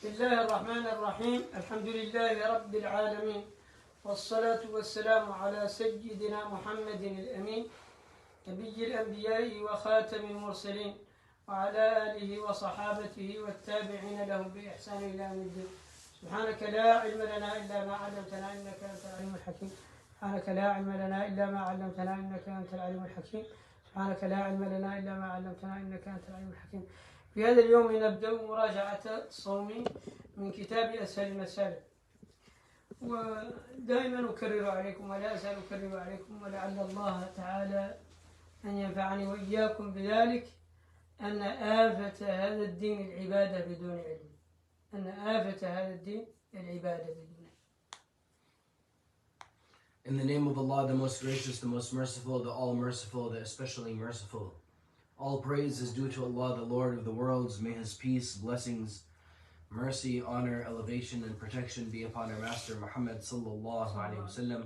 الله الرحمن الرحيم. الحمد لله رب العالمين، والصلاة والسلام على سيدنا محمد الأمين نبي الأنبياء وخاتم المرسلين، وعلى آله وصحابته والتابعين لهم بإحسان إلى يوم الدين. سبحانك لا علم لنا إلا ما علمتنا إنك أنت العليم الحكيم. سبحانك لا علم لنا إلا ما علمتنا إنك أنت العليم الحكيم. سبحانك لا علم لنا إلا ما علمتنا إنك أنت العليم الحكيم. في هذا اليوم نبدأ مراجعة الصوم من كتاب اسهل المسالك. ودائما أكرر عليكم ولا أزال أكرر عليكم، ولعل الله تعالى أن ينفعني وإياكم بذلك، أن آفة هذا الدين العبادة بدون علم. أن آفة هذا الدين العبادة بدون علم. In the name of Allah, the most gracious, the most merciful, the all-merciful, the especially merciful. All praise is due to Allah, the Lord of the worlds. May His peace, blessings, mercy, honor, elevation, and protection be upon our Master Muhammad sallallahu alaihi wasallam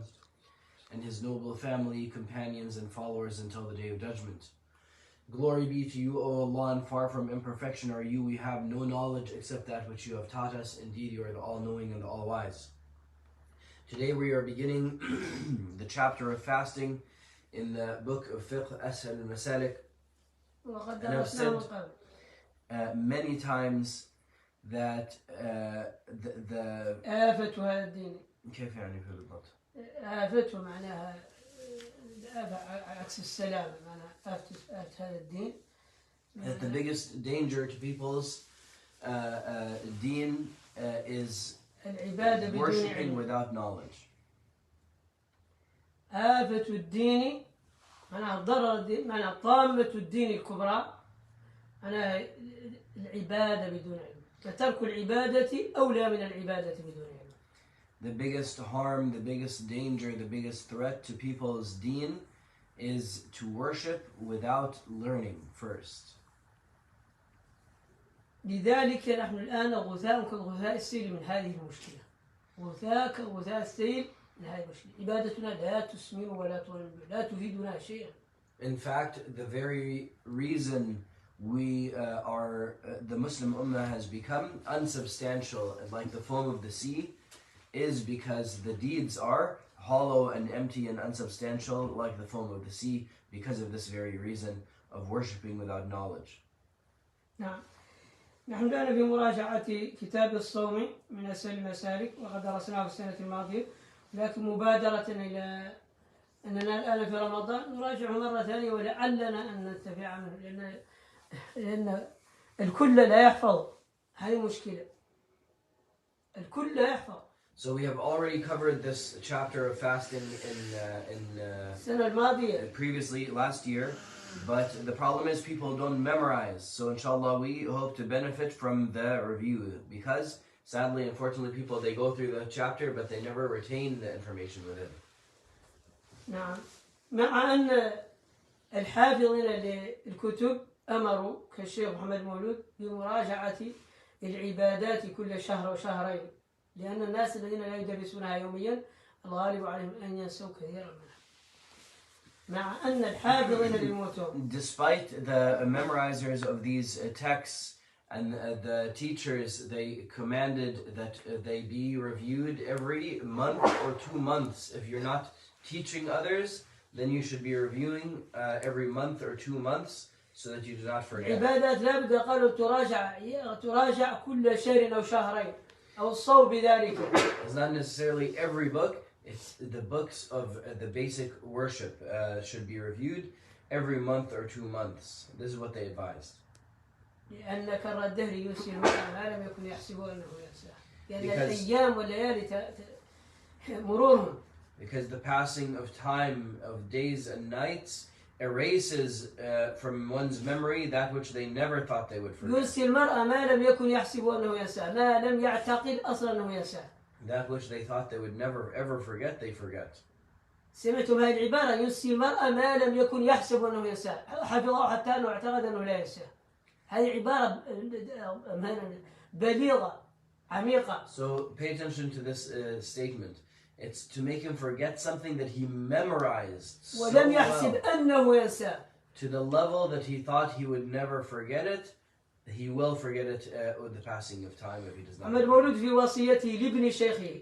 and his noble family, companions, and followers until the Day of Judgment. Glory be to you, O Allah, and far from imperfection are you. We have no knowledge except that which you have taught us. Indeed, you are the all-knowing and the all-wise. Today we are beginning the chapter of fasting in the book of fiqh, Ashal, al-Masalick. And I've said many times that the آفة هذا الدين. كيف يعني في بالضبط؟ آفته معناها عكس السلامة، معناها آفة هذا الدين. That the biggest danger to people's deen is worshipping without knowledge. آفة الدين معناها ضرر الدين، معناها طامة الدين الكبرى، معناها العبادة بدون علم. فترك العبادة أولى من العبادة بدون علم. The biggest harm, the biggest danger, the biggest threat to people's deen is to worship without learning first. لذلك نحن الآن غثاء كغثاء السيل من هذه المشكلة. غثاء كغثاء السيل من هذه المشكلة. عبادتنا لا تسمن ولا تغني، لا تفيدنا شيئا. In fact, the very reason we the Muslim Ummah has become unsubstantial, like the foam of the sea, is because the deeds are hollow and empty and unsubstantial, like the foam of the sea, because of this very reason of worshipping without knowledge. نعم. نحن الآن في مراجعة كتاب الصوم من اسهل المسالك، وقد درسناه في السنة الماضية، لكن مبادرة إلى أننا الآن في رمضان نراجعه مرة ثانية، ولعلنا أن ننتفع منه، لأن الكل لا يحفظ. هذه مشكلة، الكل لا يحفظ. So we have already covered this chapter of fasting السنة الماضية. Previously, last year, but the problem is people don't memorize. So inshallah, we hope to benefit from the review, because sadly, unfortunately, people, they go through the chapter, but they never retain the information within. نعم. مع أن الحافظين للكتب أمروا كالشيخ محمد مولود بمراجعة العبادات كل شهر وشهرين، لأن الناس الذين لا يدرسونها يوميا الغالب عليهم أن ينسوا كثيرا منها. مع أن الحافظين للمتون. Despite the memorizers of these texts and the teachers, they commanded that they be reviewed every month or 2 months. If you're not teaching others, then you should be reviewing every month or 2 months, so that you do not forget. العبادات لا بد قالوا تراجع كل شهر أو شهرين أو الصوم بذلك. It's not necessarily every book. It's the books of the basic worship should be reviewed every month or 2 months. This is what they advised. لأن كر الدهر ينسي المرء ما لم يكن يحسبه أنه ينساه. لأن الأيام والليالي مرورهم. Because the passing of time, of days and nights, erases from one's memory that which they never thought they would forget. ينسي المرء ما لم يكن يحسبه أنه ينساه، ما لم يعتقد أصلا أنه ينساه. That which they thought they would never ever forget, they forget. سمعتم هذه العبارة؟ ينسي المرء ما لم يكن يحسب أنه ينساه، حفظه حتى أنه اعتقد أنه لا ينساه. هذه عبارة بليغة عميقة. So pay attention to this statement. It's to make him forget something that he memorized so ولم يحسب well, أنه ينساه. to the level that he thought he would never forget it, he will forget it with the passing of time if he does not. أما المولود في وصيته لابن شيخه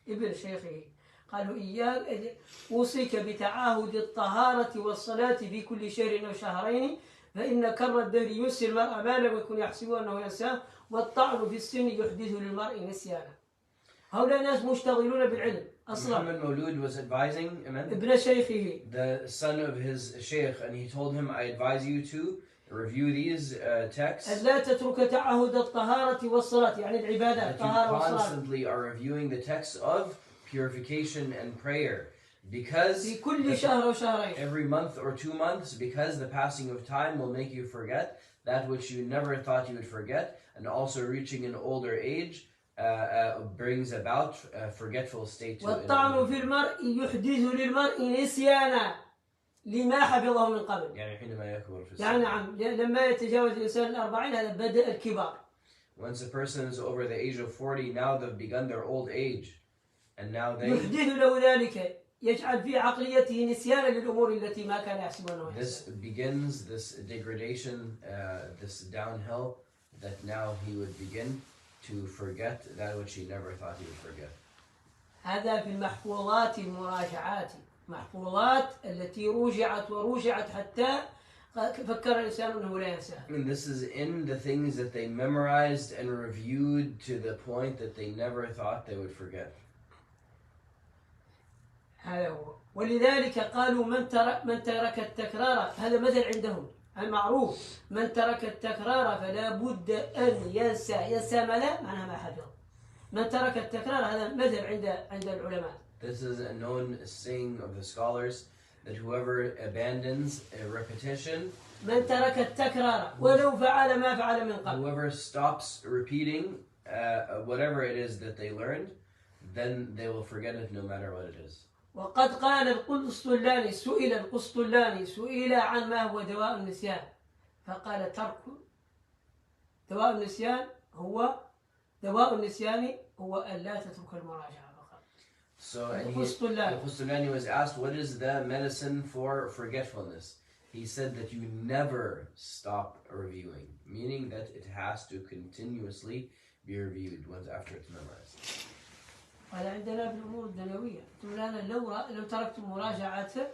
ابن شيخه قالوا إياك أوصيك بتعاهد الطهارة والصلاة في كل شهر أو شهرين فإن كر الدهر ينسي المرء ما لم يكن يحسب أنه ينساه والطعن في السن يحدث للمرء نسيانا. هؤلاء ناس مشتغلون بالعلم أصلا. Muhammad Maulud was advising ابن شيخه, the son of his sheikh, and he told him, I advise you to review these texts. لا تترك تعهد الطهارة والصلاة يعني العبادات. That you constantly are reviewing the texts of purification and prayer. Because في كل شهر أو شهرين. Every month or 2 months, because the passing of time will make you forget that which you never thought you would forget, and also reaching an older age brings about a forgetful state to it. والطعن في المرء يحدث للمرء نسيانا لما حفظه من قبل. يعني حينما يكبر في السن. يعني نعم لما يتجاوز الإنسان 40 هذا بدأ الكبار. Once a person is over the age of 40, now they've begun their old age, and now they. يحدث له ذلك يجعل في عقليته نسيانا للأمور التي ما كان يحسب أنه يحسب. This begins this degradation, this downhill, that now he would begin to forget that which he never thought he would forget. هذا في المحفوظات المراجعات، محفوظات التي رجعت حتى فكر الإنسان أنه لا ينساها. And this is in the things that they memorized and reviewed to the point that they never thought they would forget. هذا هو. ولذلك قالوا من ترك التكرار، هذا مثل عندهم المعروف، من ترك التكرار فلا بد أن ينسى ما لا معناها ما حفظ. من ترك التكرار هذا مثل عند العلماء. This is a known saying of the scholars that whoever abandons a repetition, من ترك التكرار ولو فعل ما فعل من قبل. whoever stops repeating whatever it is that they learned, then they will forget it no matter what it is. وقد قال القسطلاني سئل عن ما هو دواء النسيان فقال ترك دواء النسيان هو أن لا تترك المراجعة فقط. So القسطلاني was asked, what is the medicine for forgetfulness? He said that you never stop reviewing, meaning that it has to continuously be reviewed once after it's memorized. هذا عندنا بالأمور الدنيوية. أنا لو تركت مراجعته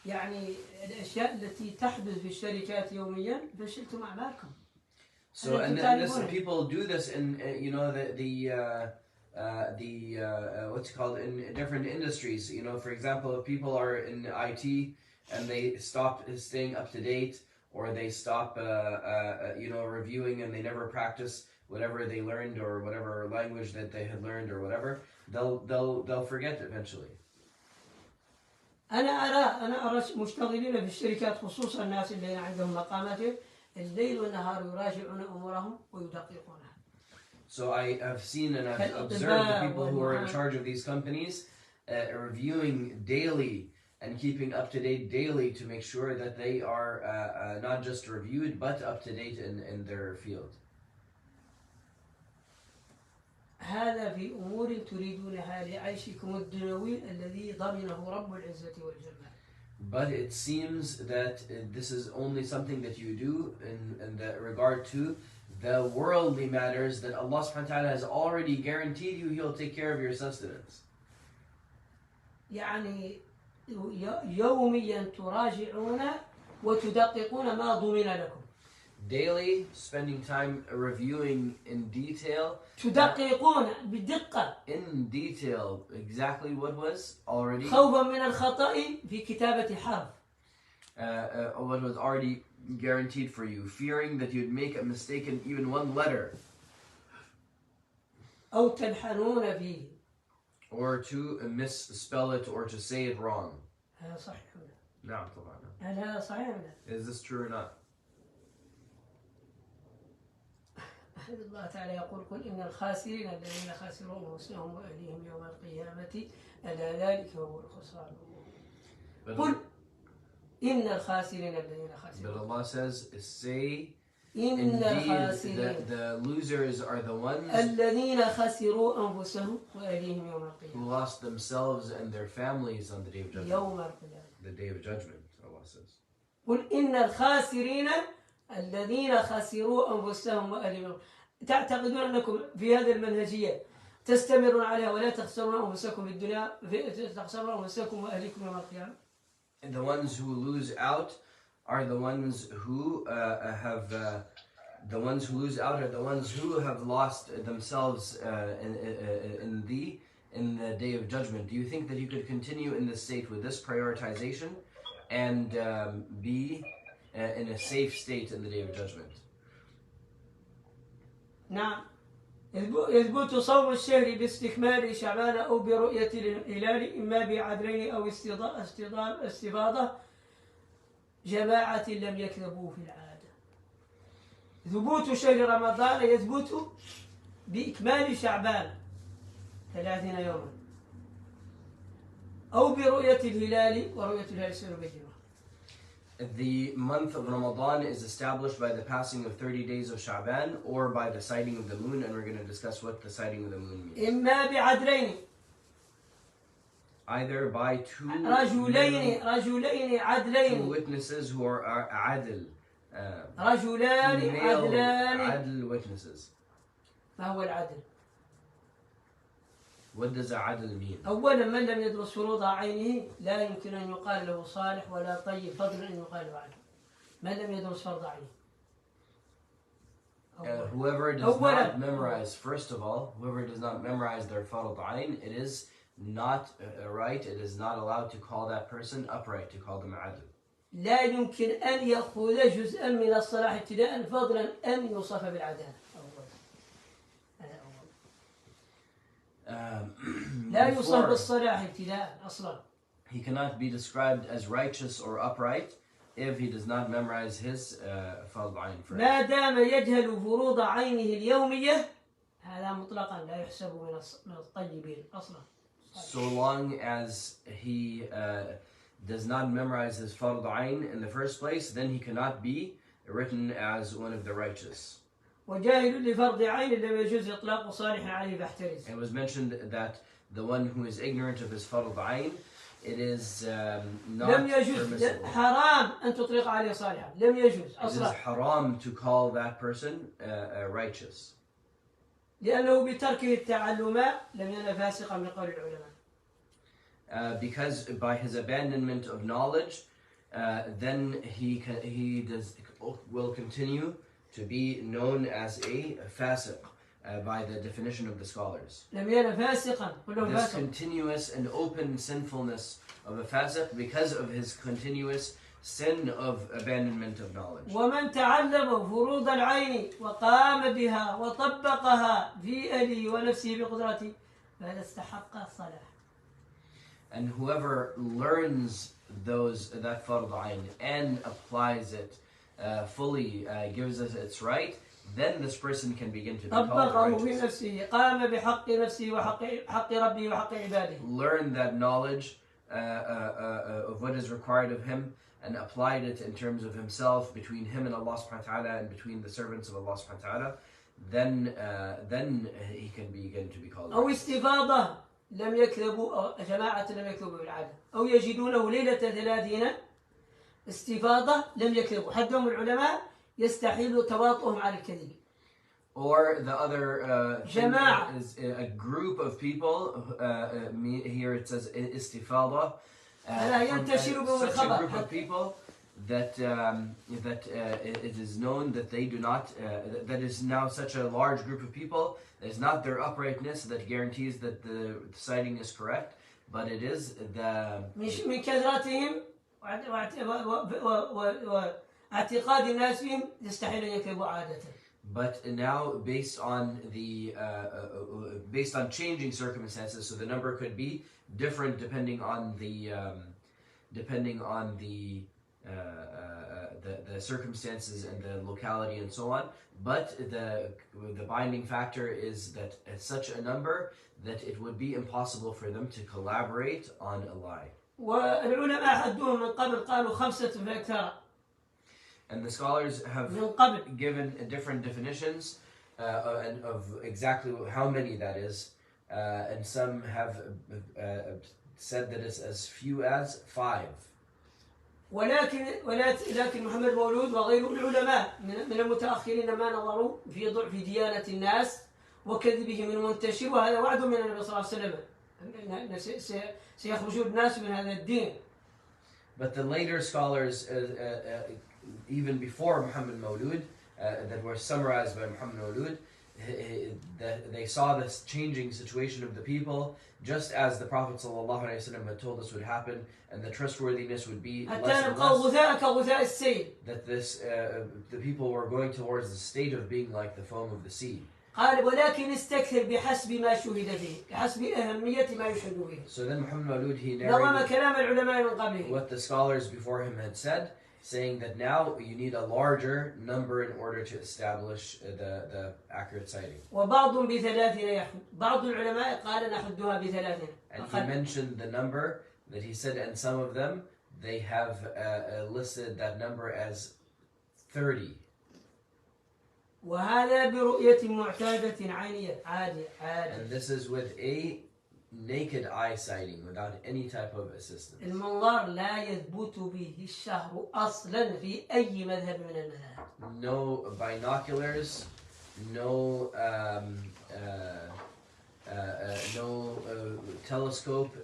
يعني الأشياء التي تحدث في الشركات يوميا فشلتم أعمالكم. So and listen, people do this in you know the what's it called in different industries. You know, for example, if people are in IT and they stop staying up to date, or they stop you know reviewing and they never practice whatever they learned or whatever language that they had learned or whatever, they'll forget eventually. أنا أرى مشتغلين في الشركات خصوصا الناس اللي عندهم مقامات الليل والنهار يراجعون أمورهم ويدققونها. So I have seen and I've observed the people who are in charge of these companies reviewing daily and keeping up to date daily to make sure that they are not just reviewed but up to date in their field. هذا في أمور تريدونها لعيشكم الدنيوي الذي ضمنه رب العزة والجلال. But it seems that this is only something that you do in the regard to the worldly matters that Allah subhanahu wa ta'ala has already guaranteed you He'll take care of your sustenance. يعني يوميا تراجعون وتدققون ما ضمن لكم. Daily, spending time reviewing in detail. تدققون بدقة. In detail, exactly what was already. خوفا من الخطأ في كتابة حرف. What was already guaranteed for you, fearing that you'd make a mistake in even one letter. أو تلحنون فيه. Or to misspell it or to say it wrong. هذا صحيح. نعم طبعا. هل هذا صحيح؟ Is this true or not? الله تعالى يقول قل إن الخاسرين الذين خسروا أنفسهم وأهليهم يوم القيامة ألا ذلك هو الخسران. قل إن الخاسرين الذين خسروا. But Allah says, say, إن indeed the losers are the ones الذين خسروا أنفسهم وأهليهم يوم القيامة. who lost themselves and their families on the day of judgment. يوم القيامة. The day of judgment, Allah says. قل إن الخاسرين الذين خسروا أنفسهم وأهلهم. تعتقدون أنكم في هذه المنهجية تستمرون عليها ولا تخسرون أنفسكم في الدنيا، تخسرون أنفسكم وأهلكم يوم القيامة. The ones who lose out are the ones who have lost themselves in the day of judgment. Do you think that you could continue in this state with this prioritization and be in a safe state in the day of judgment? نعم. يثبت صوم الشهر باستكمال شعبان أو برؤية الهلال، إما بعدلين أو استفاضة جماعة لم يكذبوا في العادة. ثبوت شهر رمضان يثبت بإكمال شعبان 30 يوما أو برؤية الهلال، ورؤية الهلال سنبينها. The month of Ramadan is established by the passing of 30 days of Sha'ban or by the sighting of the moon, and we're going to discuss what the sighting of the moon means. إما بعدلين، either by two witnesses who are adil, رجلان عدلان. adil witnesses. ما هو العدل؟ What does adil mean? أولا من لم يدرس فروض عينه لا يمكن أن يقال له صالح ولا طيب، فضلا أن يقال له عدل. من لم يدرس فرض عينه. Whoever does not memorize, first of all, whoever does not memorize their farad ayn, it is not right, it is not allowed to call that person upright, to call them adil. لا يمكن أن يأخذ جزءا من الصلاح ابتداء، فضلا أن يوصف بالعدالة. لا يوصف بالصلاح ابتداء أصلا. He cannot be described as righteous or upright if he does not memorize his farad ayn first. ما دام يجهل فروض عينه اليومية هذا مطلقا لا يحسب من الطيبين أصلا. So long as he does not memorize his farad ayn in the first place, then he cannot be written as one of the righteous. وجاهل لفرض عين لم يجوز إطلاق صالح عليه فاحترز. It was mentioned that the one who is ignorant of his farad ayn, it is not لم يجوز permissible. حرام أن تطلق عليه صالحا. لم يجوز It is أصلا. haram to call that person righteous. لأنه بتركه التعلم لم ينل فاسقا من قول العلماء. Because by his abandonment of knowledge, then he will continue to be known as a fasiq by the definition of the scholars. لم ينل فاسقا. This continuous and open sinfulness of a fasiq because of his continuous sin of abandonment of knowledge. ومن تعلم فروض العين وقام بها وطبقها في أهله ونفسه بقدرته فهذا استحق الصلاح. And whoever learns that farad ayn and applies it fully, gives it its right, then this person can begin to be called طبقه في righteous. نفسه قام بحق نفسه وحق ربه وحق عباده. Learn that knowledge of what is required of him and applied it in terms of himself, between him and Allah subhanahu wa ta'ala, and between the servants of Allah subhanahu wa ta'ala, then he can begin to be called أو righteous. استفاضة لم يكذبوا، جماعة لم يكذبوا بالعادة، أو يجدونه ليلة 30 استفاضة لم يكذبوا. حدهم العلماء يستحيل تواطؤهم على الكذب. Or the other thing جماعة. is a group of people, here it says istifada, such a group of people that it is known that they do not, that is now such a large group of people, it is not their uprightness that guarantees that the sighting is correct, but it is the من كثرتهم واعتقاد الناس بهم يستحيل أن يكذبوا عادة. But now, based on changing circumstances, so the number could be different depending on the circumstances and the locality and so on. But the binding factor is that at such a number that it would be impossible for them to collaborate on a lie. والعلماء حدوهم من قبل قالوا 5 فأكثر. And the scholars have given different definitions of exactly how many that is, and some have said that it's as few as 5. لكن محمد مولود وغيره من العلماء من المتأخرين ما نظروا في ضعف ديانة الناس وكذبهم المنتشر، وهذا وعد من النبي صلى الله عليه وسلم أن سيخرجون الناس من هذا الدين. But the later scholars, even before Muhammad Mawlud, that were summarized by Muhammad Mawlud, that they saw this changing situation of the people, just as the Prophet ﷺ had told us would happen, and the trustworthiness would be less and less. That the people were going towards the state of being like the foam of the sea. قال ولكن استكثر بحسب ما شهد فيه بحسب أهمية ما يشهد به. So then Muhammad Mawlud, he narrated كلام العلماء من قبله. What the scholars before him had said, saying that now you need a larger number in order to establish the accurate sighting. وبعض بثلاثين يحد. بعض العلماء قال نحدها بثلاثين. And he mentioned the number that he said, and some of them they have listed that number as 30. وهذا برؤية معتادة عينية عادية. And this is with a naked eye sighting without any type of assistance. المنظار لا يثبت به الشهر أصلا في أي مذهب من المذاهب. No binoculars, no telescope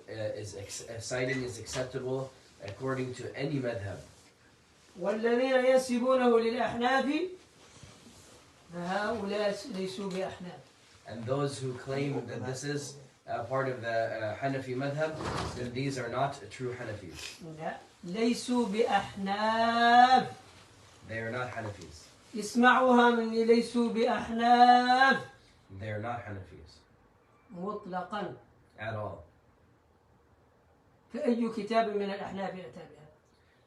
sighting is acceptable according to any madhab. والذين ينسبونه للأحناف فهؤلاء ليسوا بأحناف. And those who claim that this is part of the Hanafi madhab, then these are not true Hanafis. لا ليسوا بأحناف. They are not Hanafis. اسمعوها مني ليسوا بأحناف. They are not Hanafis. مطلقا. At all. فأي كتاب من الأحناف أتى بها؟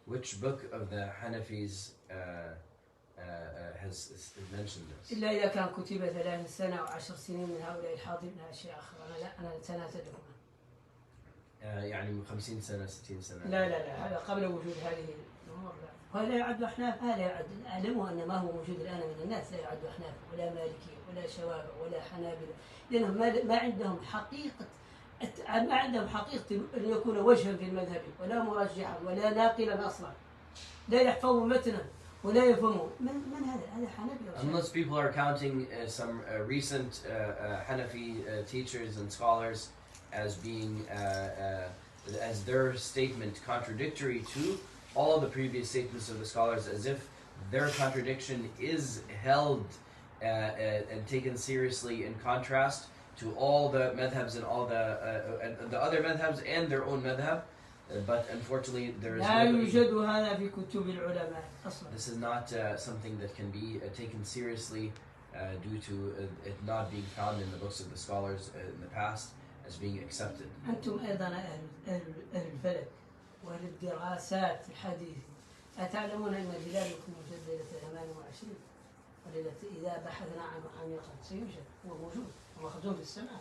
Which book of the Hanafis has mentioned this? إلا إذا كان كتب 30 سنة أو 10 سنين من هؤلاء الحاضرين أشياء أخرى. أنا سنتدركها. يعني 50 سنة 60 سنة. لا هذا قبل وجود هذه الأمور. ولا يعد أحناف. هذا يعد. أعلموا أن ما هو موجود الآن من الناس لا يعد أحناف ولا مالكي ولا شوافع ولا حنابلة، لأنهم ما عندهم حقيقة أن يكون وجها في المذهب ولا مرجحا ولا ناقلا أصلا، لا يحفظوا متنا ولا يفهموا من هذا حنفي. Unless people are counting some recent Hanafi teachers and scholars as being as their statement contradictory to all the previous statements of the scholars, as if their contradiction is held and taken seriously in contrast to all the madhabs and all the other madhabs and their own madhab, but unfortunately there is this is not something that can be taken seriously due to it not being found in the books of the scholars in the past as being accepted. أنتم أيضا أهل الفلك والدراسات الحديثة أتعلمون أن الهلال يكون موجود ليلة 28 وليلة إذا بحثنا عنه عميقا سيوجد هو موجود ومخزون في السماء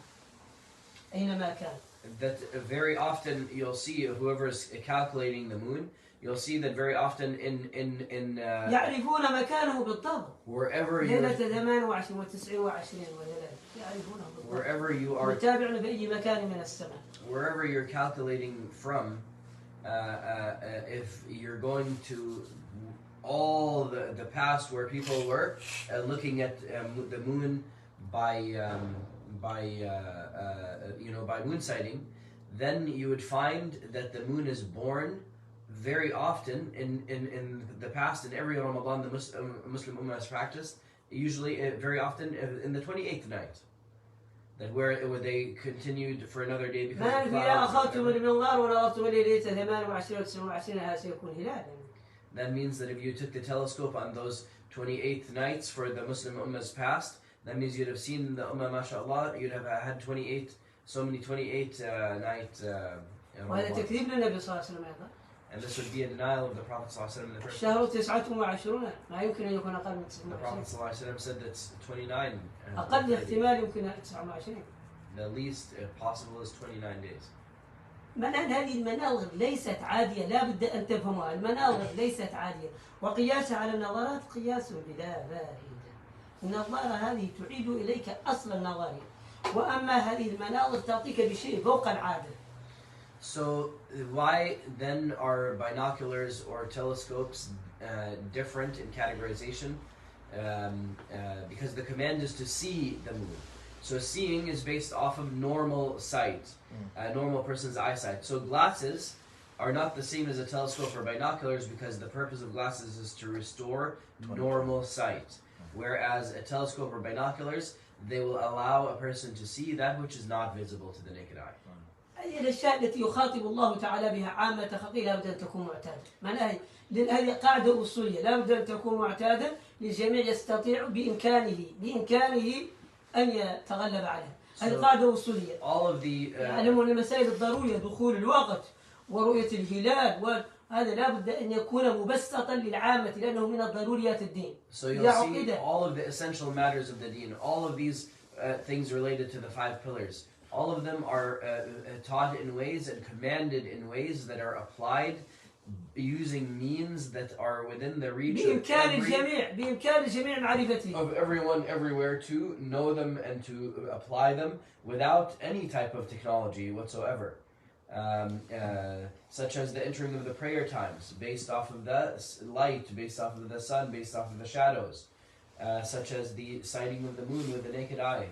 أينما كان. That very often you'll see whoever is calculating the moon, you'll see that very often in يعرفون مكانه بالضبط. wherever ليلة 28 و29 وليلة يعرفونه بالضبط. wherever you are متابعنا بأي مكان من السماء. Wherever you're calculating from, if you're going to all the past where people were looking at the moon by moon sighting, then you would find that the moon is born very often in the past, in every Ramadan the Muslim Ummah has practiced, usually very often in the 28th night. That where they continued for another day because of clouds. That means that if you took the telescope on those 28th nights for the Muslim Ummah's past, that means you'd have seen the Ummah, mashallah, you'd have had 28 night and this would be a denial of the Prophet ﷺ in the first place. The Prophet ﷺ said that's 29. The least possible is 29 days. هذه المناظر ليست عادية، لا بد أن تفهمها. المناظر ليست عادية وقياسها على النظرات قياس بلا فائدة. النظارة هذه تعيد إليك أصل النظرية، وأما هذه المناظر تعطيك بشيء فوق العادة. So why then are binoculars or telescopes different in categorization? Because the command is to see the moon. So seeing is based off of normal sight, a normal person's eyesight. So glasses are not the same as a telescope or binoculars because the purpose of glasses is to restore normal sight. Whereas a telescope or binoculars, they will allow a person to see that which is not visible to the naked eye. هذه الأشياء التي يخاطب الله تعالى بها عامة خلقه لا بد أن تكون معتادة. معناها هذه قاعدة أصولية لا بد أن تكون معتادة للجميع يستطيع بإمكانه أن يتغلب عليها. هذه قاعدة أصولية. يعلمون المسائل الضرورية دخول الوقت ورؤية الهلال وهذا لا بد أن يكون مبسطا للعامة لأنه من الضروريات الدين. So you'll see all of the essential matters of the deen, all of these things related to the 5 pillars. All of them are taught in ways and commanded in ways that are applied using means that are within the reach of everyone everywhere to know them and to apply them without any type of technology whatsoever. Such as the entering of the prayer times based off of the light, based off of the sun, based off of the shadows. Such as the sighting of the moon with the naked eye.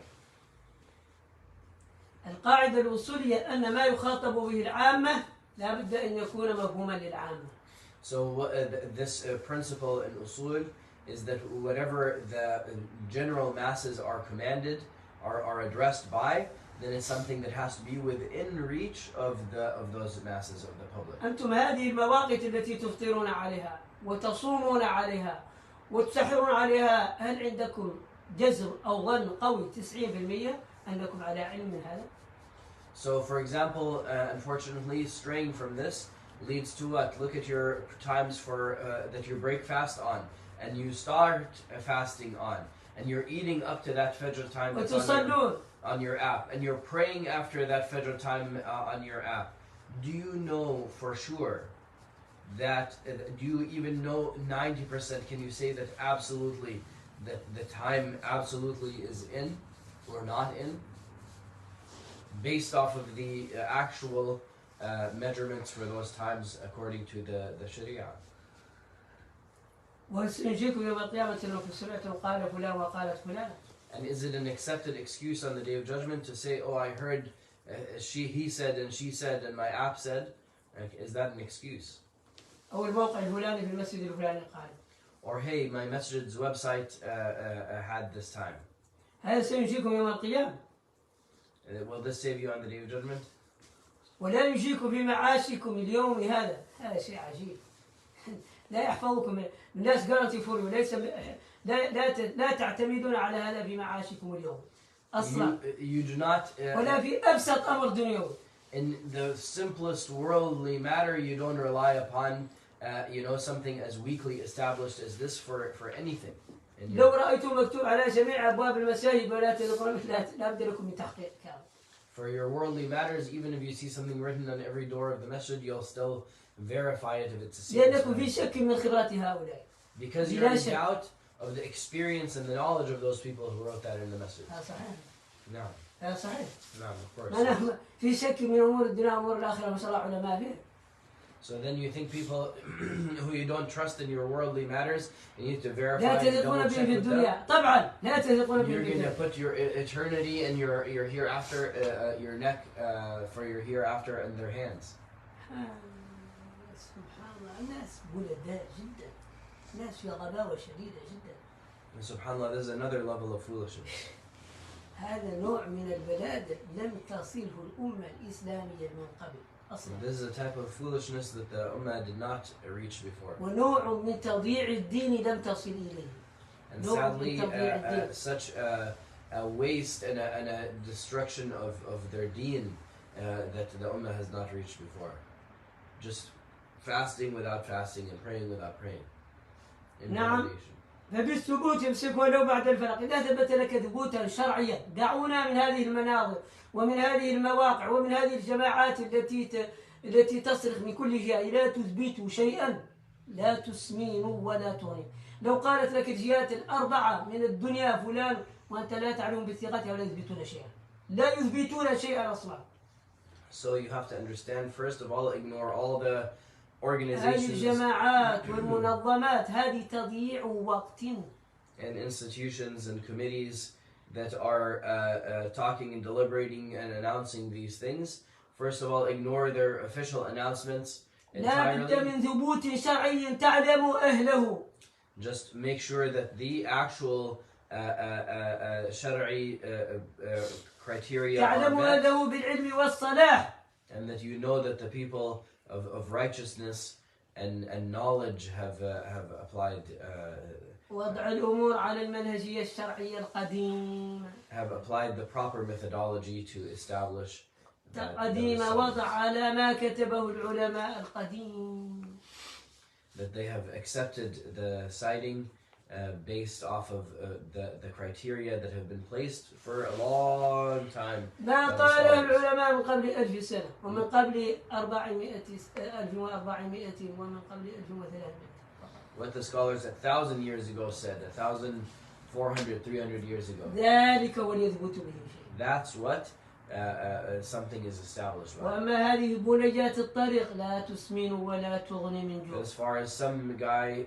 القاعدة الأصولية أن ما يخاطب به العامة لا بد أن يكون مفهوما للعامة. So this principle in usul is that whatever the general masses are commanded, are addressed by, then it's something that has to be within reach of those masses of the public. أنتم هذه المواقيت التي تفطرون عليها وتصومون عليها وتسحرون عليها هل عندكم جزم أو ظن قوي 90% أنكم على علم من هذا؟ So, for example, unfortunately, straying from this leads to what? Look at your times for that you break fast on, and you start fasting on, and you're eating up to that Fajr time that's on your app, and you're praying after that Fajr time on your app. Do you know for sure that? Do you even know 90%? Can you say that absolutely that the time absolutely is in? Or not in, based off of the actual measurements for those times according to the Sharia. And is it an accepted excuse on the Day of Judgment to say, oh, I heard he said and she said and my app said? Is that an excuse? Or hey, my masjid's website had this time. هذا سينجيكم يوم القيامة. Will this save you on the Day of Judgment? ولا ينجيكم في معاشكم اليوم هذا شيء عجيب. لا يحفظكم الناس قالت يفوروا ليس لا تعتمدون على هذا في معاشكم اليوم أصلا. You do not. ولا في أبسط أمر دنيوي. In the simplest worldly matter, you don't rely upon something as weakly established as this for anything. لو رأيتم مكتوب على جميع أبواب المساجد ولا تدخلون لا بد لكم من تحقيق كامل. For your worldly matters, even if you see something written on every door of the masjid, you'll still verify it if it's a serious لأنكم في شك من خبرات هؤلاء. Because you're in doubt of the experience and the knowledge of those people who wrote that in the masjid. صحيح. نعم. صحيح. نعم, of course. أنا في شك من أمور الدنيا وأمور الآخرة ما شاء الله علماء فيه. So then you think people who you don't trust in your worldly matters, you need to verify لا and double check with them. You're going to put your eternity and your hereafter, your neck for your hereafter in their hands. سبحان الله الناس بلداء جدا ناس في غباوة شديدة جدا. And subhanallah, this is another level of foolishness. هذا نوع من البلادة لم تصله الأمة الإسلامية من قبل. This is a type of foolishness that the Ummah did not reach before. ونوع من تضييع الدين لم تصل إليه. And sadly, such a waste and a destruction of their deen that the Ummah has not reached before. Just fasting without fasting and praying without praying. نعم. فبالثبوت يمسكه لو بعد الفرق. إذا ثبت لك ثبوتا شرعيا دعونا من هذه المناظر ومن هذه المواقع ومن هذه الجماعات التي تصرخ من كل جهة لا تثبتوا شيئا لا تسمينوا ولا تغنوا. لو قالت لك الجهات الأربعة من الدنيا فلان وأنت لا تعلم بثقتها ولا يثبتون شيئا. لا يثبتون شيئا أصلا. So you have to understand, first of all, ignore all the هذه organizations الجماعات والمنظمات هذه تضييع وقت. and institutions and committees that are talking and deliberating and announcing these things. First of all, ignore their official announcements لا بد entirely. من ثبوت شرعي تعلم أهله. Just make sure that the actual شرعي criteria are تعلم met, أهله بالعلم والصلاح. and that you know that the people of righteousness and knowledge have applied وضع الأمور على المنهجية الشرعية القديمة. have applied the proper methodology to establish قديمة وضع على ما كتبه العلماء القديم. that they have accepted the citing based off of the criteria that have been placed for a long time. ما قاله العلماء من قبل 1000 سنة ومن قبل 1400 ومن قبل 1300. What the scholars 1,000 years ago said, 1,400, 300 years ago. ذلك وليثبت به شيء. That's what something is established by. وأما هذه بلجات الطريق لا تسمن ولا تغني من جوع. As far as some guy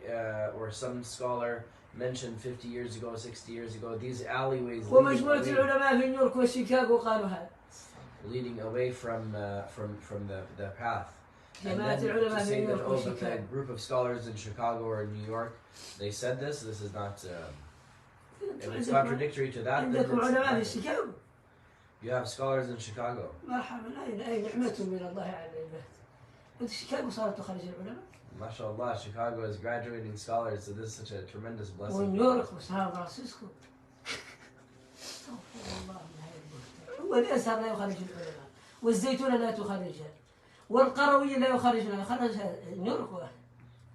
or some scholar mentioned 50 years ago, 60 years ago, these alleyways ومجموعة العلماء في نيويورك وشيكاغو قالوا هذا. leading away from the path. And جماعة then العلماء to في say that, نيويورك oh, but the وشيكاغو. group of scholars in Chicago or New York, they said this is not, if it's contradictory to that, then عندكم علماء في it's شيكاغو. you have scholars in Chicago. مرحبا أي نعمة من الله على العباد. أنت شيكاغو صارت تخرج العلماء. MashaAllah, Chicago is graduating scholars, so this is such a tremendous blessing. ونيويورك وسان فرانسيسكو. استغفر الله من هذه البهتان. والأزهر لا يخرج العلماء، والزيتون لا تخرجها، والقرويين لا يخرجونها، يخرجها نيويورك.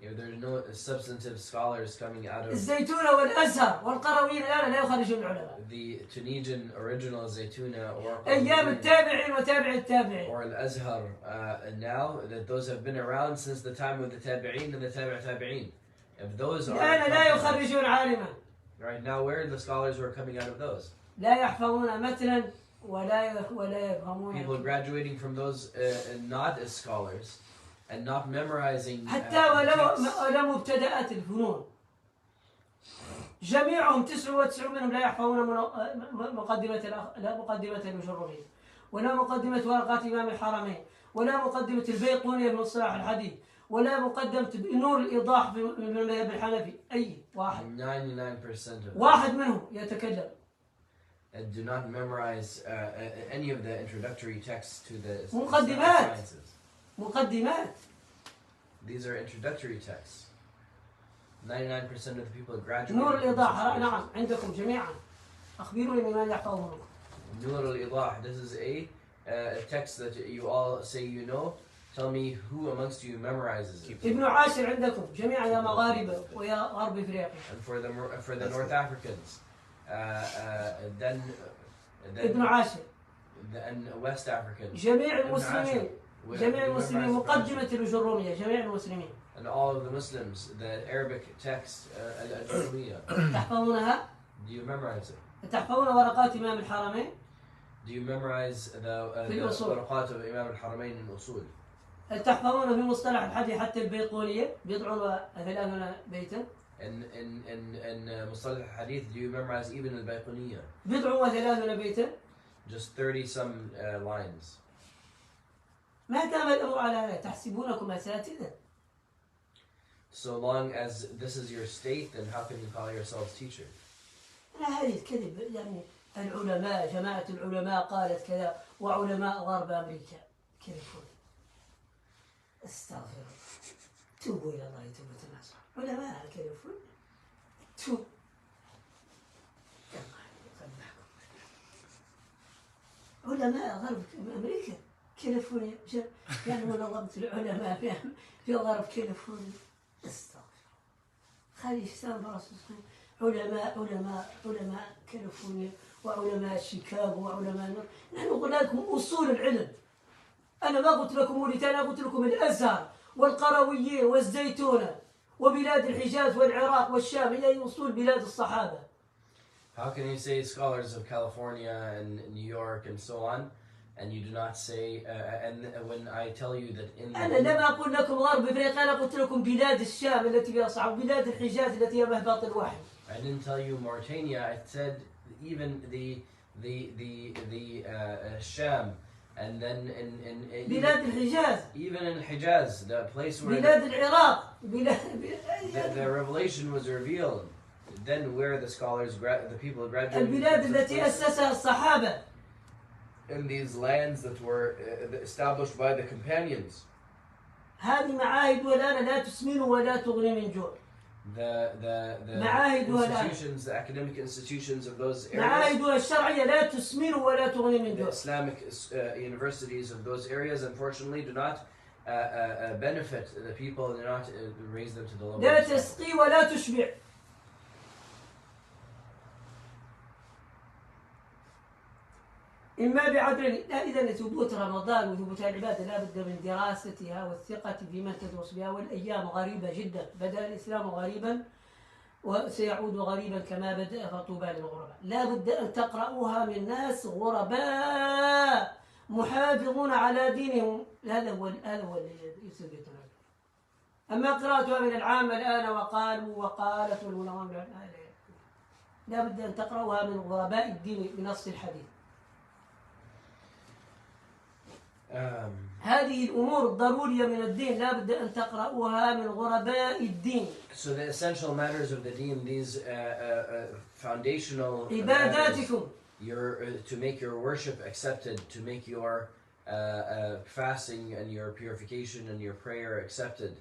If there's no substantive scholars coming out of الزيتون والأزهر والقرويين الآن لا يخرجون العلماء. the Tunisian original Zaytuna or أيام التابعين وتابع التابعين. or al-Azhar, and now that those have been around since the time of the Tabi'een and the Tabi'een. If those are الآن لا يخرجون عالما. right now, where are the scholars who are coming out of those? لا يحفظون متنا ولا يفهمون. People graduating from those not as scholars and not memorizing حتى ولو ابتدأت الفنون جميعهم 99 منهم لا يحفظون مقدمة الجرومية ولا مقدمة ورقات إمام الحرمين ولا مقدمة البيقونية بمصطلح الحديث ولا مقدمة نور الإيضاح في المذهب الحنفي. أي واحد 99% of واحد منهم يتكلم. and do not memorize any of the introductory texts to the مقدمات. sciences. مقدمات. These are introductory texts. 99% of the people are graduating. نور from الإيضاح such نعم عندكم جميعا. أخبروني بما يحفظونه. Nur al-Idah. This is a text that you all say you know. Tell me who amongst you memorizes it. ابن عاشر عندكم جميعا يا مغاربة ويا غرب إفريقيا. And for the North Africans, then ابن عاشر. and West Africans. جميع Ibn المسلمين. Ashal. جميع We المسلمين memorize مقدمة الجرومية جميع المسلمين. and all of the Muslims, the Arabic text, al-Jurumiyya. تحفظونها؟ Do you memorize it? تحفظون ورقات إمام الحرمين؟ Do you memorize the ورقات of Imam al-Haramain in Usul? تحفظون في مصطلح الحديث حتى البيقونية 30 بيتا؟ In مصطلح الحديث, do you memorize even al-Bayquniyya? 30 بيتا؟ Just 30 some lines. ما دام الأمر على هذا تحسبونكم أساتذة. So long as this is your state, then how can you call yourselves teachers? هذه الكذب يعني العلماء جماعة العلماء قالت كذا وعلماء غرب أمريكا كذبون. استغفر الله. توبوا إلى الله توبة نصوح. علماء كذبون. توب. علماء غرب أمريكا كاليفورنيا يعني منظمة العلماء في الغرب كاليفورنيا. استغفر خلي سان فرانسيسكو علماء كاليفورنيا وعلماء شيكاغو وعلماء نحن قلنا لكم أصول العلم. أنا ما قلت لكم موريتانيا، قلت لكم الأزهر والقرويين والزيتونة وبلاد الحجاز والعراق والشام هي أصول بلاد الصحابة. How can you say scholars of California and New York and so on, and you do not say, and when I tell you that in أنا لم أقل لكم غرب إفريقيا، أنا قلت لكم بلاد الشام التي فيها صعب، بلاد الحجاز التي هي مهبط الوحي. I didn't tell you Mauritania. I said even the Sham, and then in بلاد الحجاز. even in Hijaz, the place where بلاد العراق. the revelation was revealed. Then where the scholars, the people graduated. البلاد التي أسسها الصحابة. In these lands that were established by the companions. هذه معاهد والآن لا تسمن ولا تغني من جوع. The institutions, the academic institutions of those areas, معاهدها الشرعية لا تسمن ولا تغني من the جوع. Islamic universities of those areas, unfortunately, do not benefit the people, do not raise them to the level. لا تسقي ولا تشبع. إما بعدل. لا، إذا ثبوت رمضان وثبوت العبادة لا بد من دراستها والثقة في من تدرس بها، والأيام غريبة جدا. بدأ الإسلام غريبا وسيعود غريبا كما بدأ، فطوبى للغرباء. لا بد أن تقرأوها من ناس غرباء محافظون على دينهم. هذا هو الذي يثبتنا. أما قراءتها من العامة الآن وقالوا وقالت والمنظمة، لا بد أن تقرأوها من غرباء الدين بنص الحديث. هذه الأمور الضرورية من الدين لا بد أن تقرأوها من غرباء الدين. So the essential matters of the deen, these foundational عباداتكم. To make your worship accepted, to make your fasting and your purification and your prayer accepted,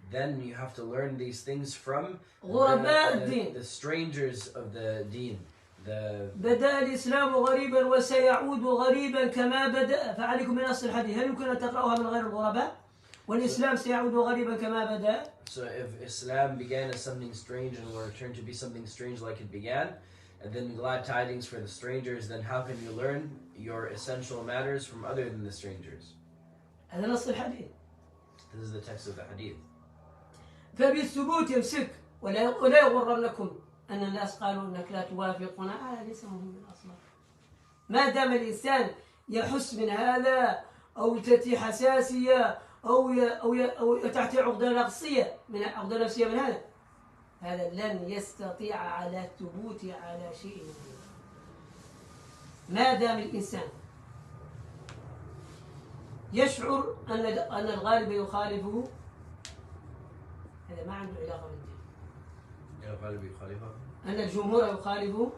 then you have to learn these things from the strangers of the deen. بدأ الإسلام غريبا وسيعود غريبا كما بدأ، فعليكم بنص الحديث. هل يمكن أن تقرأوها من غير الغرباء؟ والإسلام سيعود غريبا كما بدأ. So if Islam began as something strange and will return to be something strange like it began, and then glad tidings for the strangers, then how can you learn your essential matters from other than the strangers? هذا نص الحديث. This is the text of the hadith. فبالثبوت يمسك ولا يغرنكم أن الناس قالوا أنك لا توافقنا. هذا ليس مهم أصلا. ما دام الإنسان يحس من هذا أو تأتي حساسية أو تحت عقدة نفسية من هذا لن يستطيع على الثبوت على شيء. ما دام الإنسان يشعر أن الغالب يخالفه، هذا ما عنده علاقة بالدين. الغالب يخالفه، أن الجمهور يخالفه.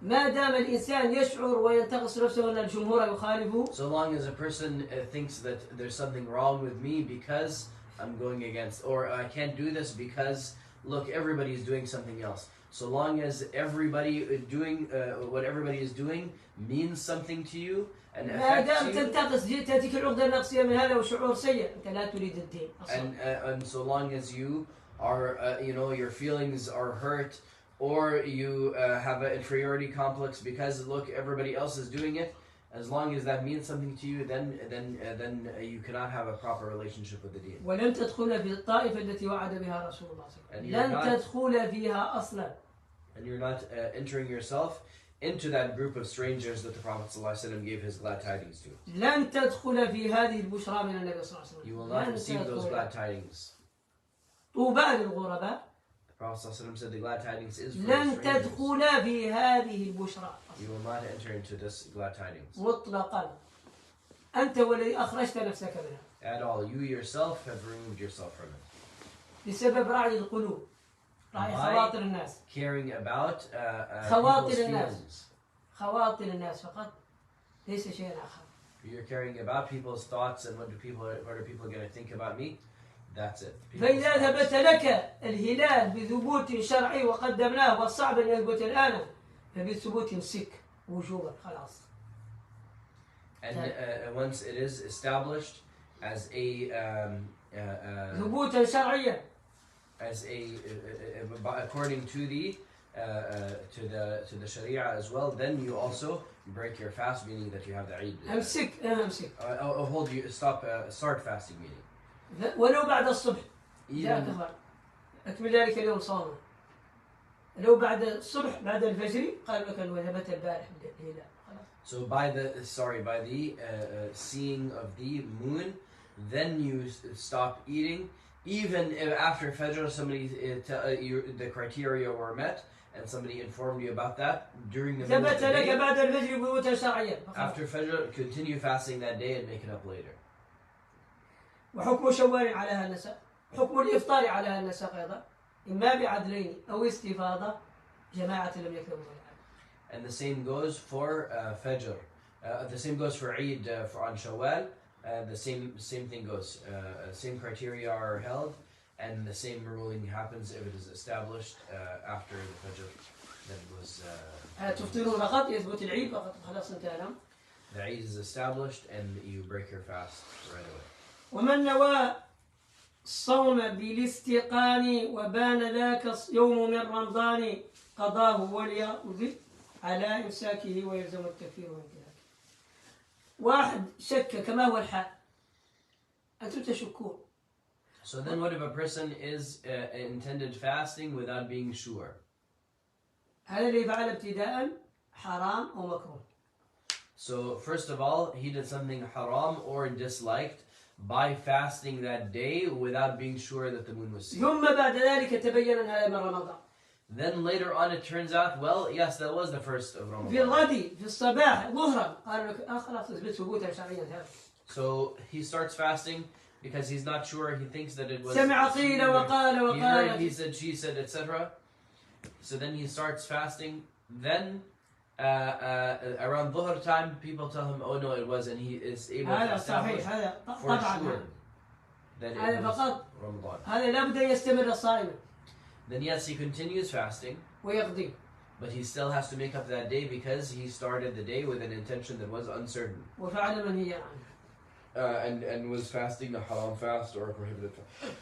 ما دام الإنسان يشعر وينتقص نفسه أن الجمهور يخالفه. So long as a person thinks that there's something wrong with me because I'm going against, or I can't do this because look, everybody is doing something else. So long as everybody doing what everybody is doing means something to you and affects you. تنتقص تأتيك العقدة النفسية من هذا وشعور سيء، أنت لا تريد الدين. And so long as you are your feelings are hurt, or you have an inferiority complex because look, everybody else is doing it, as long as that means something to you, then you cannot have a proper relationship with the deen. ولن تدخل في الطائفة التي وعد بها رسول الله صلى الله عليه وسلم. لن تدخل فيها أصلا. And you're not entering yourself into that group of strangers that the Prophet ﷺ gave his glad tidings to. لن تدخل في هذه البشرى من النبي صلى الله عليه وسلم. You will not receive those glad tidings. طوبى للغرباء. The Prophet ﷺ said the glad tidings is for لن strangers. تدخل في هذه البشرى. You will not enter into this glad tidings. مطلقا. أنت والذي أخرجت نفسك منها. At all, you yourself have removed yourself from it. بسبب رعي القلوب. رعي خواطر الناس. Caring about خواطر people's الناس. feelings. خواطر الناس فقط. ليس شيء آخر. You're caring about people's thoughts and what are people going to think about me? That's it. فإذا ثبت لك الهلال بثبوت شرعي وقدمناه والصعب أن يثبت الآن، فبالثبوت يمسك وجوبا خلاص. And once it is established as a ثبوتا شرعيا, according to the Sharia as well, then you also break your fast, meaning that you have the Eid. امسك. Start fasting, meaning. ولو بعد الصبح جاءك خبر أكمل ذلك اليوم صوما. لو بعد الصبح بعد الفجر قال لك أن ثبت البارح الهلال So by the seeing of the moon, then you stop eating. Even if after Fajr somebody the criteria were met and somebody informed you about that during the middle of the day, after Fajr, continue fasting that day and make it up later. وحكم شوال على هالنسق حكم الإفطار على هالنسق أيضا إما بعدلين أو استفاضة جماعة لم يكتبوا. And the same goes for Fajr. The same goes for Eid on Shawwal. The same thing goes. Same criteria are held, and the same ruling happens if it is established after the Fajr. That it was. تفطرون فقط يثبت العيد فقط خلاص انتهى. The Eid is established, and you break your fast right away. ومن نوى الصوم بالاستيقان وبان ذاك يوم من رمضان قضاه وليقضي على إمساكه ويلزم التكفير وانتهاكه. واحد شك كما هو الحال أنتم تشكون. So then what if a person is intended fasting without being sure? هذا اللي فعل ابتداء حرام أو مكروه. So first of all, he did something haram or disliked by fasting that day without being sure that the moon was seen. ثم بعد ذلك تبين أن هذا من رمضان. Then later on it turns out, well, yes, that was the first of Ramadan. في الغد في الصباح ظهرا قال لك خلاص اثبت ثبوتا شرعيا هذا. So he starts fasting because he's not sure. He thinks that it was. سمع قيل وقال وقال. He heard, he said, she said, etc. So then he starts fasting. Then around Dhuhr time, people tell him, "Oh no, it wasn't." He is able to establish for sure that it was Ramadan. هذا لابد أن يستمر الصائم. Then yes, he continues fasting. ويقضي. But he still has to make up that day because he started the day with an intention that was uncertain. وفعل منهيا عنه. And was fasting a haram fast or a prohibited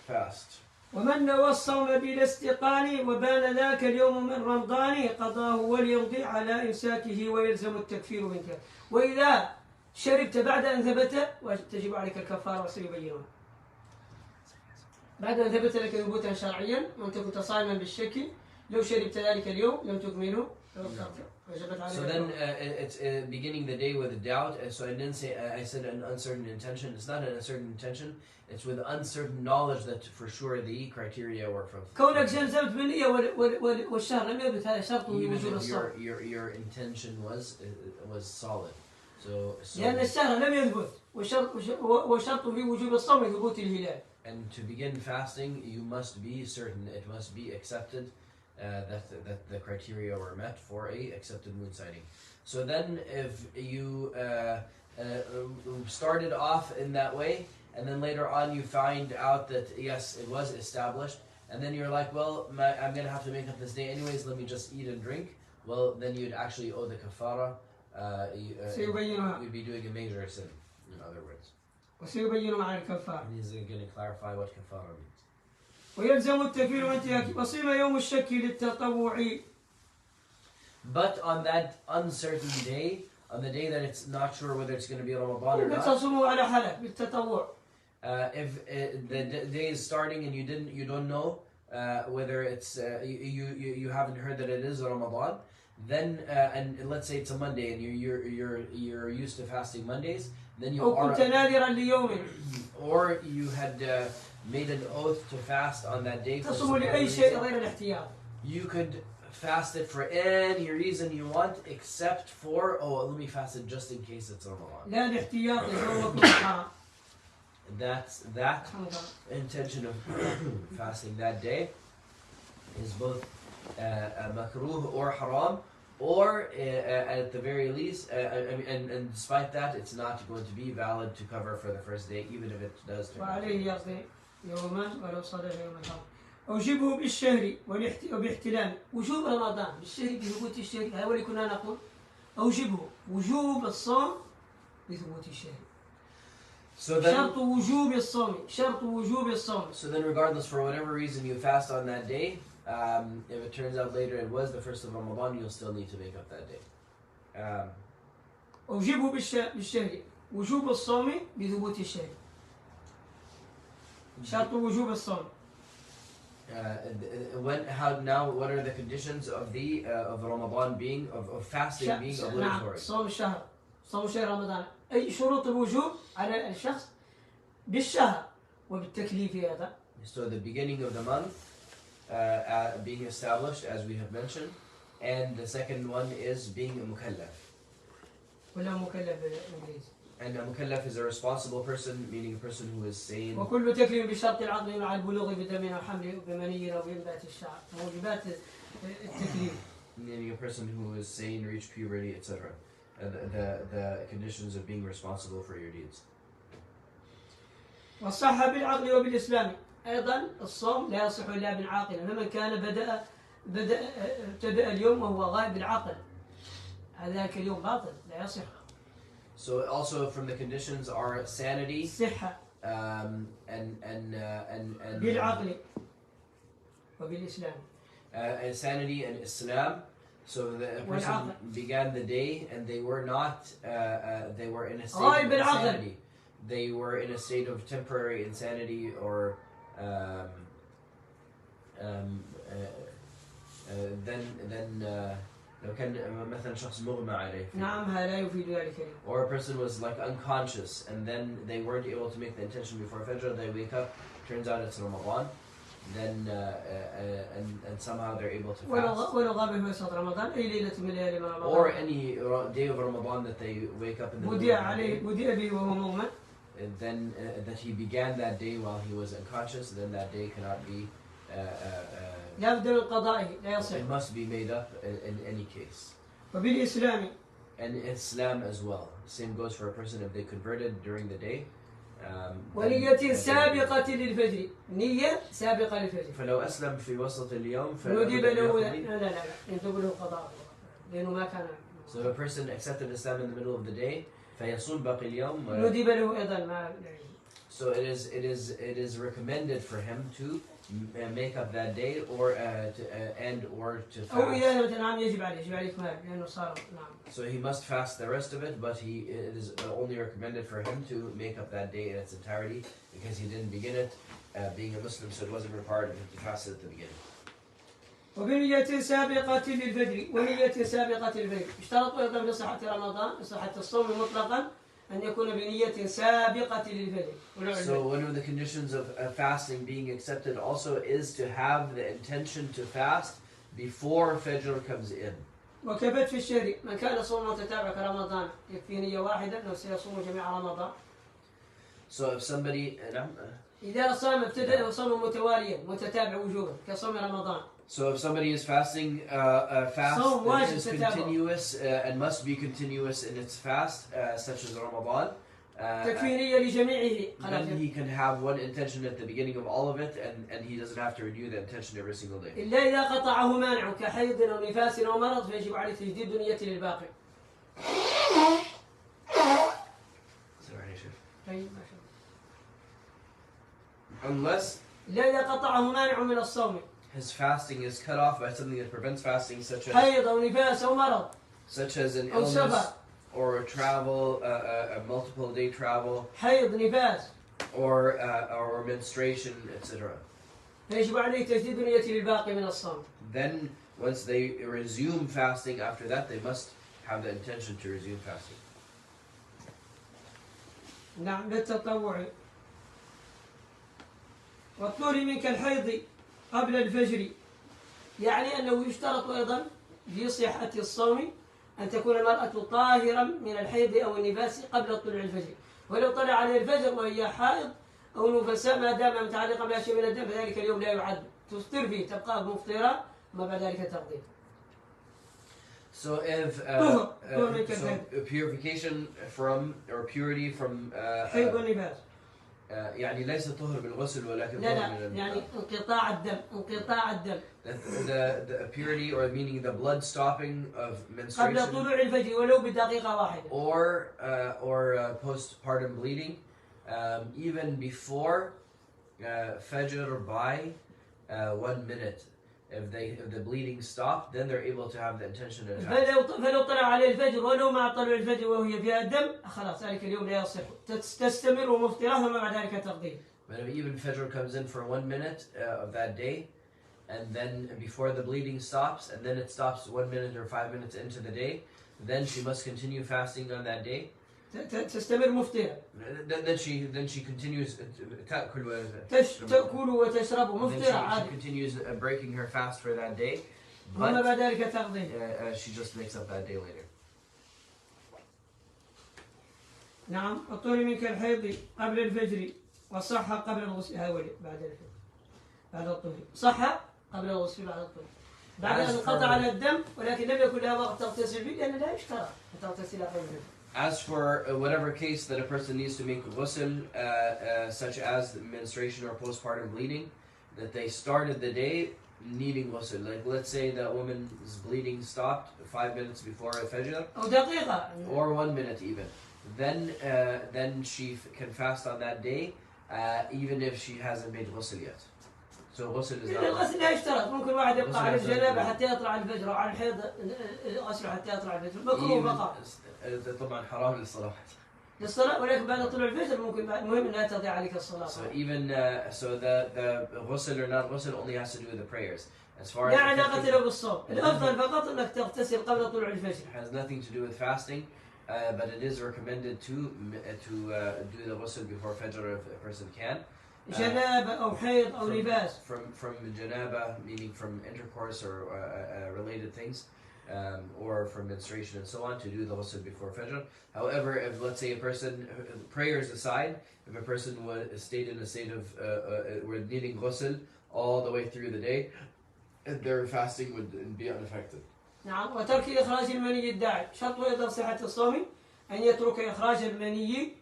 fast. ومن نوى الصوم بلا استيقان وبان ذاك اليوم من رمضان قضاه وليمضي على إمساكه ويلزم التكفير منك. وإذا شربت بعد أن ثبت وتجب عليك الكفارة وسيبينها. بعد أن ثبت لك ثبوتا شرعيا وأنت كنت صائما بالشك لو شربت ذلك اليوم لم تكمله. So then it's beginning the day with a doubt. So I didn't say, I said an uncertain intention. It's not an uncertain intention. It's with uncertain knowledge that for sure the criteria were fulfilled. كونك جزمت بالنية والشهر لم يثبت هذا شرط لوجوب الصوم. Your intention was solid. So لأن الشهر لم يثبت وشرط لوجوب الصوم ثبوت الهلال. And to begin fasting, you must be certain. It must be accepted. That the criteria were met for a accepted moon sighting. So then if you started off in that way and then later on you find out that yes, it was established, and then you're like, well, I'm going to have to make up this day anyways, let me just eat and drink, well, then you'd actually owe the kafara. You'd be doing a major sin, in other words. And he's going to clarify what kafara means. ويلزم التكفير وانتهاك وصيم يوم الشك للتطوع. But on that uncertain day, on the day that it's not sure whether it's going to be Ramadan or not, تصوموا على حالك بالتطوع. If the day is starting and you don't know whether it's you haven't heard that it is Ramadan, then and let's say it's a Monday and you're used to fasting Mondays, then you أو كنت ناذرا ليوم. Or you had made an oath to fast on that day. تصوم لأي شيء غير الاحتياط. You could fast it for any reason you want, except for let me fast it just in case it's Ramadan. لا الاحتياط يوم حرام. That intention of fasting that day is both makruh or haram, or at the very least, and despite that, it's not going to be valid to cover for the first day, even if it does. وعليه يقضي يوما ولو صادف يوم الحرام. أوجبه بالشهر وباحتلال وجوب رمضان بالشهر بثبوت الشهر. هذا اللي كنا نقول أوجبه وجوب الصوم بثبوت الشهر. So then, شرط وجوب الصوم شرط وجوب الصوم. So then, regardless, for whatever reason you fast on that day, if it turns out later it was the first of Ramadan, you'll still need to make up that day. أوجبه بالشهر وجوب الصوم بثبوت الشهر. شرط وجوب الصوم. What are the conditions of of Ramadan being of fasting being obligatory? صوم شهر رمضان. أي شروط الوجوب على الشخص بالشهر وبالتكليف هذا. So the beginning of the month being established, as we have mentioned, and the second one is being a mukallaf. ولا مكلف بالإنجليزي. And a mukallaf is a responsible person, meaning a person who is sane. وكل تكليف بشرط العقل مع البلوغ بدم أو حمل بمني أو بإنبات الشعر. موجبات التكليف. Meaning a person who is sane, reach puberty, etc. The conditions of being responsible for your deeds. والصحة بالعقل وبالإسلام. أيضا الصوم لا يصح إلا بالعاقل. فمن كان ابتدأ اليوم وهو غائب العقل هذاك اليوم باطل لا يصح. So also from the conditions are sanity, الصحة and بالعقل وبالإسلام. Sanity and Islam. So the person began the day and they were not, they were in a state of insanity. They were in a state of temporary insanity or then لو كان مثلا شخص مغمى عليه. نعم هذا يفيد ذلك. Or a person was like unconscious and then they weren't able to make the intention before Fajr. They wake up, turns out it's Ramadan. Then and somehow they're able to fast. Or any day of Ramadan that they wake up in the middle of the day. And then that he began that day while he was unconscious, then that day cannot be. It must be made up in any case. And Islam as well. Same goes for a person if they converted during the day. ونية سابقة للفجر. نية سابقة للفجر. فلو أسلم في وسط اليوم ندب له لا يندب له قضاء لأنه ما كان. So if a person accepted Islam in the middle of the day فيصوم باقي اليوم. ندب له أيضا ما. So it is recommended for him to make up that day or to fast. أو إذا نعم يجب عليه كمال لأنه صار نعم. So he must fast the rest of it, but it is only recommended for him to make up that day in its entirety because he didn't begin it being a Muslim, so it wasn't required of him to fast it at the beginning. وبنية سابقة للفجر ونية سابقة للفجر. اشترطوا أيضا لصحة رمضان لصحة الصوم مطلقا أن يكون بنية سابقة للفجر. So one of the conditions of fasting being accepted also is to have the intention to fast before Fajr comes in. وكبت في الشهر من كان صوم متتابع كرمضان يكفي نية واحدة أنه سيصوم جميع رمضان. So if somebody إذا صام ابتدأ صوم متواليا متتابع وجوبا كصوم رمضان. So if somebody is fasting a fast that is continuous and must be continuous in its fast, such as Ramadan, then he can have one intention at the beginning of all of it, and he doesn't have to renew the intention every single day. إلا إذا قطعه مانع كحيض أو نفاس أو مرض فيجب عليه تجديد نية للباقي. Unless إلا إذا قطعه مانع من الصوم. His fasting is cut off by something that prevents fasting, such as an illness or a travel, a multiple day travel, or menstruation, etc. Then, once they resume fasting after that, they must have the intention to resume fasting. نعم للتطوع. واطلب منك الحيض قبل الفجر يعني أنه يشترط أيضا لصحة الصوم أن تكون المرأة طاهرا من الحيض أو النفاس قبل طلوع الفجر ولو طلع عليه الفجر وهي حائض أو نفساء ما دام متعلقا بها شيء من الدم فذلك اليوم لا يعد تفطر فيه تبقى مفطرة وما بعد ذلك تقضي. So if purification from or purity from حيض والنفاس يعني ليس طهر بالغسل ولكن لا يعني انقطاع الدم the purity or meaning the blood stopping of menstruation قبل طلوع الفجر ولو بدقيقة واحدة or postpartum bleeding even before Fajr by 1 minute. If the bleeding stopped, then they're able to have the intention to fast. فلو طلع عليه الفجر ولو مع طلوع الفجر وهي فيها الدم خلاص ذلك اليوم لا يصح تستمر مفطرة وما بعد ذلك تقضي. But if even Fajr comes in for 1 minute of that day, and then before the bleeding stops, and then it stops 1 minute or 5 minutes into the day, then she must continue fasting on that day. تستمر مفطرة. Then she continues تأكل وتشرب مفطرة عادي. she continues breaking her fast for that day. وما بعد ذلك تقضي. She just makes up that day later. نعم. الطهر من كالحيض قبل الفجر والصحة قبل الغسل. هؤلاء بعد الفجر بعد الطهر. صحة قبل الغسل بعد الطهر. بعد أن انقطع على الدم ولكن لم يكن لها وقت تغتسل فيه لأن لا يشترط أن تغتسل قبل الفجر. As for whatever case that a person needs to make ghusl, such as menstruation or postpartum bleeding, that they started the day needing ghusl. Like let's say that woman's bleeding stopped 5 minutes before al-Fajr, or 1 minute even. Then she can fast on that day, even if she hasn't made ghusl yet. So ghusl is not. الغسل لا يشترط. ممكن واحد يبقى على الجنابة حتى يطلع الفجر، وعلى الحيض غسله حتى يطلع الفجر. مكروه فقط. طبعا حرام للصلاة. للصلاة ولكن بعد طلوع الفجر ممكن المهم أنها تضيع عليك الصلاة. So even so the ghusl or not ghusl only has to do with the prayers. As far as لا علاقة له بالصوم. الأفضل فقط أنك تغتسل قبل طلوع الفجر. Has nothing to do with fasting, but it is recommended to do the ghusl before Fajr if a person can. جنابة أو حيض أو نفاس. From janaba, meaning from intercourse or related things, or from menstruation and so on, to do the ghusl before Fajr. However, if let's say a person, prayers aside, if a person stayed in a state of were needing ghusl all the way through the day, their fasting would be unaffected. نعم. وترك إخراج المني الداعي. شرط أيضا صحة الصوم أن يترك إخراج المني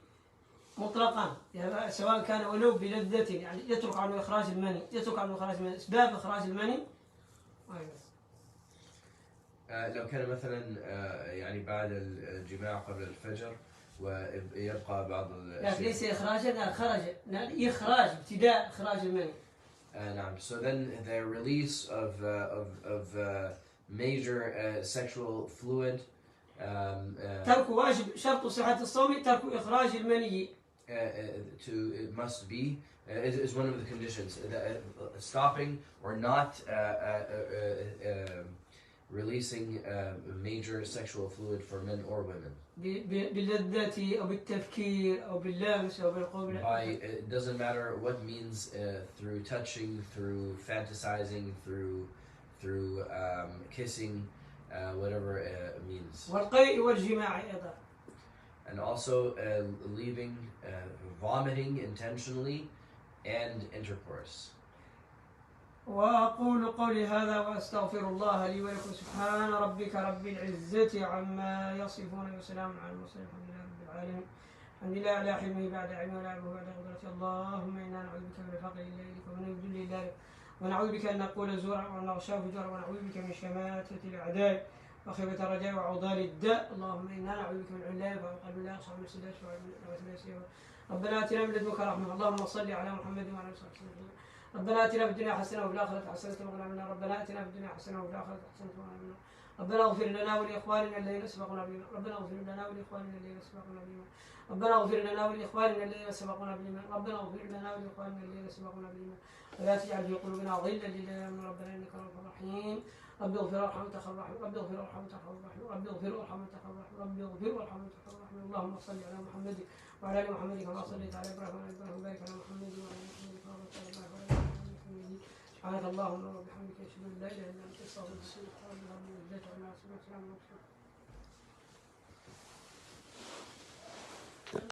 مطلقا، يعني سواء كان ولو بلذة، يعني يترك عنه إخراج المني، يترك عنه إخراج المني. أسباب إخراج المني لو كان مثلا يعني بعد الجماع قبل الفجر ويبقى بعض الأشياء. ليس إخراجا، خرج، إخراج ابتداء إخراج المني. نعم. So then the release of major sexual fluid. ترك واجب. شرط صحة الصوم ترك إخراج المني. It must be is one of the conditions. Stopping or not releasing major sexual fluid for men or women. باللذة أو بالتفكير أو باللمس أو بالقبلة. It doesn't matter what means, through touching, through fantasizing, through kissing, whatever means. والقيء والجماع أيضا. And also leaving, vomiting intentionally, and intercourse. وأقول قولي هذا وأستغفر الله لي ولكم. سبحان ربك رب العزة عما يصفون وسلام على المرسلين الحمد لله رب العالمين. الحمد لله على حلمه بعد علمه ولا عبه بعد قدرته. اللهم إنا نعوذ بك من الفقر إليك ومن الذل إليك، ونعوذ بك أن نقول زورا ونغشى فجورا، ونعوذ بك من شماتة الأعداء وخيبة الرجاء وعضال الداء. اللهم إنا نعوذ بك من علام وقلب لا يخشع من السداش وعلم. ربنا آتنا من لدنك رحمة. اللهم صل على محمد وعلى آله وصحبه وسلم. ربنا آتنا في الدنيا حسنة وفي الآخرة حسنة وقنا عذاب النار. ربنا آتنا في الدنيا حسنة وفي الآخرة حسنة وقنا عذاب النار. ربنا اغفر لنا ولإخواننا الذين سبقونا بالإيمان. ربنا اغفر لنا ولإخواننا الذين سبقونا بالإيمان. ربنا اغفر لنا ولإخواننا الذين سبقونا بالإيمان. ربنا اغفر لنا ولإخواننا الذين سبقونا بالإيمان. ولا تجعل في قلوبنا غلا للذين آمنوا ربنا إنك رؤوف رحيم. رب اغفر وارحم وانت خير الراحمين. رب اغفر وارحم وانت خير الراحمين. رب اغفر وارحم وانت خير الراحمين. رب اغفر وارحم وانت خير الراحمين. اللهم صل على محمد وعلى ال محمد كما صليت على ابراهيم وعلى ال ابراهيم. بارك على محمد وعلى ال محمد كما باركت على ابراهيم وعلى ال ابراهيم. سبحانك اللهم وبحمدك اشهد ان لا اله الا انت استغفرك واتوب اليك.